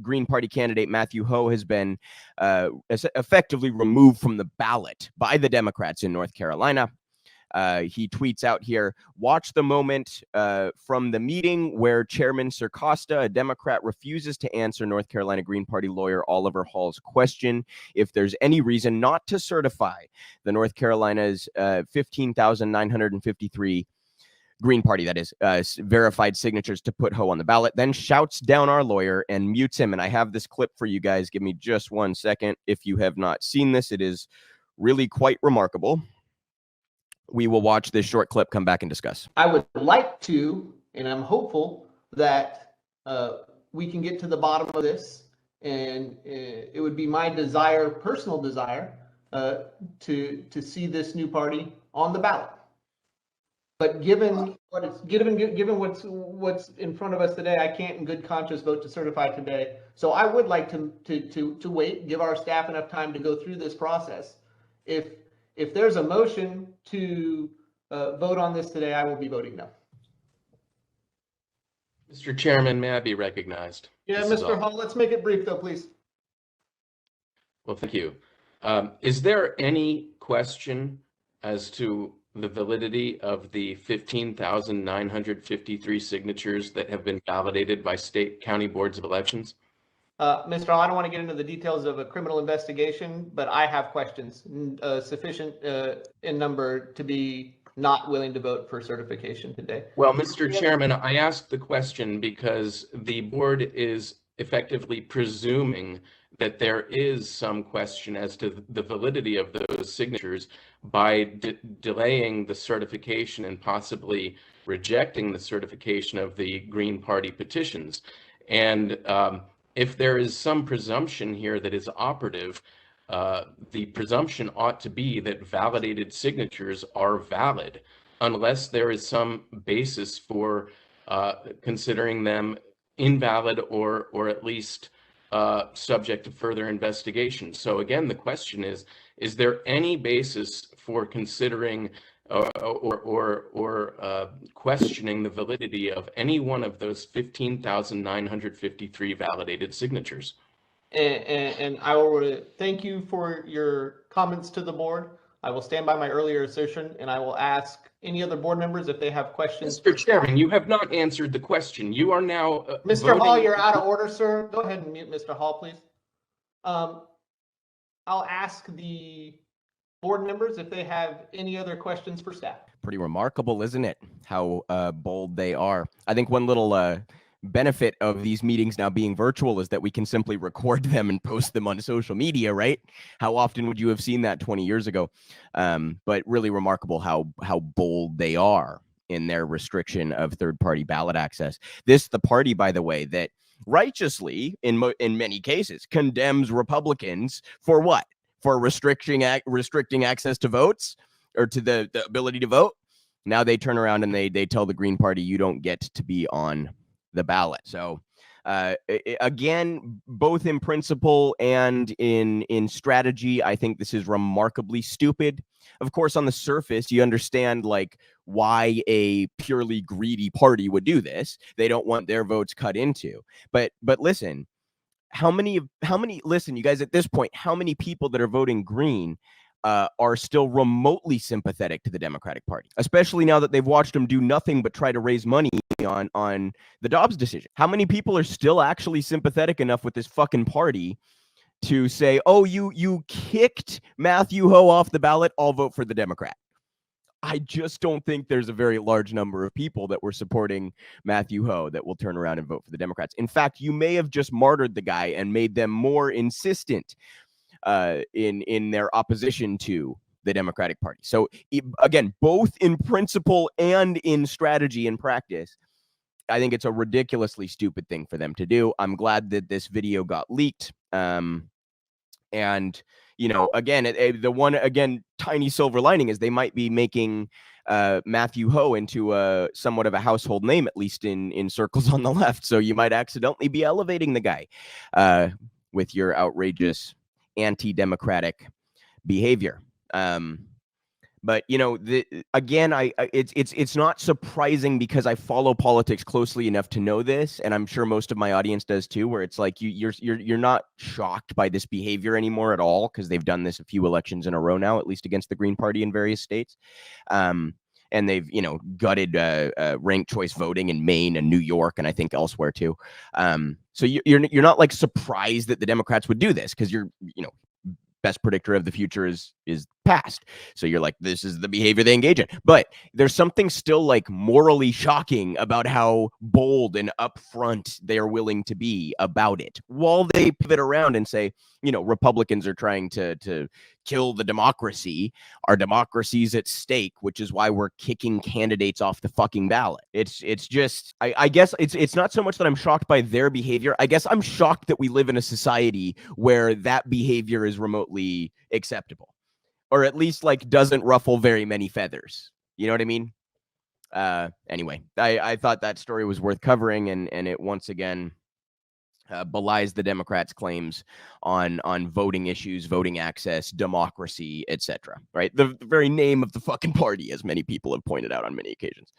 Green Party candidate Matthew Hoh has been effectively removed from the ballot by the Democrats in North Carolina. He tweets out here, watch the moment from the meeting where Chairman Sir Costa, a Democrat, refuses to answer North Carolina Green Party lawyer Oliver Hall's question if there's any reason not to certify the North Carolina's 15,953 Green Party, that is, verified signatures to put Hoh on the ballot, then shouts down our lawyer and mutes him. And I have this clip for you guys. Give me just 1 second. If you have not seen this, it is really quite remarkable. We will watch this short clip, come back and discuss. I would like to, and I'm hopeful that we can get to the bottom of this. And it would be my desire, personal desire, to see this new party on the ballot. But given what's in front of us today, I can't in good conscience vote to certify today. So I would like to wait, give our staff enough time to go through this process. If there's a motion to vote on this today, I will be voting no. Mr. Chairman, may I be recognized? Yeah, Mr. Hall, let's make it brief though, please. Well, thank you. Is there any question as to the validity of the 15,953 signatures that have been validated by state county boards of elections? Mr. Hall, I don't want to get into the details of a criminal investigation, but I have questions sufficient in number to be not willing to vote for certification today. Well, Mr. Chairman, I asked the question because the board is effectively presuming that there is some question as to the validity of those signatures by delaying the certification and possibly rejecting the certification of the Green Party petitions. And if there is some presumption here that is operative, the presumption ought to be that validated signatures are valid, unless there is some basis for considering them invalid or at least subject to further investigation. So again, the question is there any basis for considering or questioning the validity of any one of those 15,953 validated signatures? And I will thank you for your comments to the board. I will stand by my earlier assertion, and I will ask any other board members if they have questions. Mr. Chairman, you have not answered the question. You are now Mr. Hall, you're out of order, sir. Go ahead and mute Mr. Hall, please. I'll ask the board members if they have any other questions for staff. Pretty remarkable, isn't it? How bold they are. I think one little benefit of these meetings now being virtual is that we can simply record them and post them on social media, right? How often would you have seen that 20 years ago? But really remarkable how bold they are in their restriction of third-party ballot access. This, the party, by the way, that righteously, in many cases, condemns Republicans for what? For restricting access to votes or to the ability to vote. Now they turn around and they tell the Green Party, you don't get to be on the ballot. So again, both in principle and in strategy, I think this is remarkably stupid. Of course, on the surface, you understand like why a purely greedy party would do this. They don't want their votes cut into. But listen, how many listen, you guys, at this point, how many people that are voting green are still remotely sympathetic to the Democratic Party, especially now that they've watched them do nothing but try to raise money on the Dobbs decision? How many people are still actually sympathetic enough with this fucking party to say, oh, you kicked Matthew Hoh off the ballot, I'll vote for the Democrat? I just don't think there's a very large number of people that were supporting Matthew Hoh that will turn around and vote for the Democrats. In fact, you may have just martyred the guy and made them more insistent in their opposition to the Democratic Party. So again, both in principle and in strategy and practice, I think it's a ridiculously stupid thing for them to do. I'm glad that this video got leaked. And, you know, again, the one, again, tiny silver lining is they might be making Matthew Hoh into somewhat of a household name, at least in circles on the left. So you might accidentally be elevating the guy with your outrageous anti-democratic behavior. But again, it's not surprising because I follow politics closely enough to know this, and I'm sure most of my audience does too. Where it's like you're not shocked by this behavior anymore at all because they've done this a few elections in a row now, at least against the Green Party in various states, and they've gutted ranked choice voting in Maine and New York and I think elsewhere too. So you're not like surprised that the Democrats would do this because best predictor of the future is past. So you're like, this is the behavior they engage in. But there's something still like morally shocking about how bold and upfront they are willing to be about it, while they pivot around and say, Republicans are trying to kill the democracy. Our democracy's at stake, which is why we're kicking candidates off the fucking ballot. It's just, I guess it's not so much that I'm shocked by their behavior. I guess I'm shocked that we live in a society where that behavior is remotely acceptable, or at least like doesn't ruffle very many feathers. You know what I mean? Anyway, I thought that story was worth covering, and it once again belies the Democrats' claims on voting issues, voting access, democracy, etc. Right? The very name of the fucking party, as many people have pointed out on many occasions.